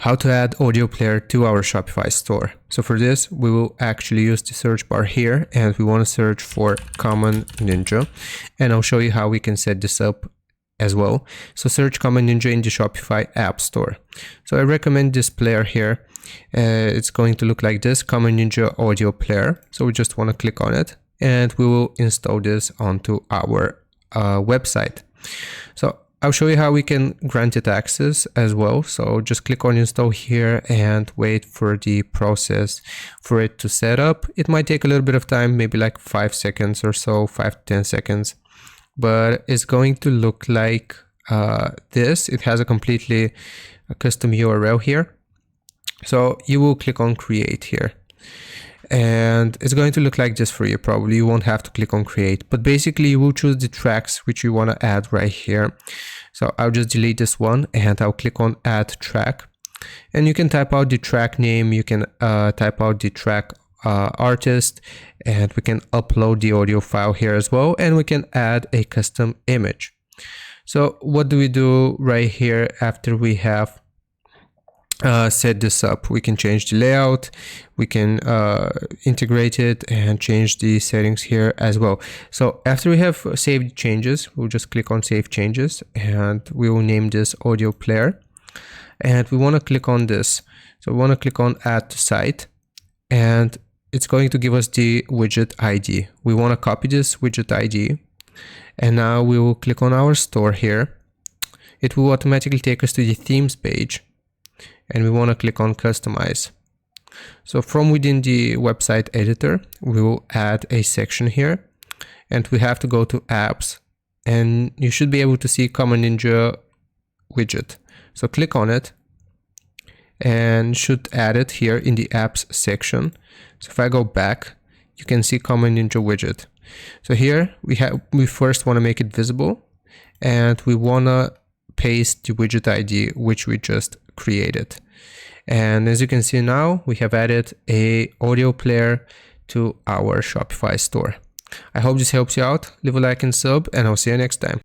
how to add audio player to our Shopify store. So for this, we will actually use the search bar here, and we want to search for Common Ninja, and I'll show you how we can set this up as well. So search Common Ninja in the Shopify App Store. So I recommend this player here. It's going to look like this, Common Ninja Audio Player. So we just want to click on it, and we will install this onto our website. So I'll show you how we can grant it access as well. So just click on install here and wait for the process for it to set up. It might take a little bit of time, maybe like 5 seconds or so, 5 to 10 seconds, but it's going to look like this. It has a completely custom URL here. So you will click on create here, and it's going to look like this for you. Probably you won't have to click on create, but basically you will choose the tracks which you want to add right here. So I'll just delete this one and I'll click on add track, and you can type out the track name, you can type out the track artist, and we can upload the audio file here as well, and we can add a custom image. So what do we do right here after we have set this up? We can change the layout, we can integrate it and change the settings here as well. So after we have saved changes, we'll just click on save changes, and we will name this audio player, and we want to click on this. So we want to click on add to site, and it's going to give us the widget ID. We want to copy this widget ID, and now we will click on our store here. It will automatically take us to the themes page, and we want to click on customize. So from within the website editor, we will add a section here, and we have to go to apps, and you should be able to see Common Ninja widget. So click on it and should add it here in the apps section. So if I go back, you can see Common Ninja widget. So here we first want to make it visible, and we want to paste the widget ID which we just created. And as you can see now, we have added a audio player to our Shopify store. I hope this helps you out. Leave a like and sub, and I'll see you next time.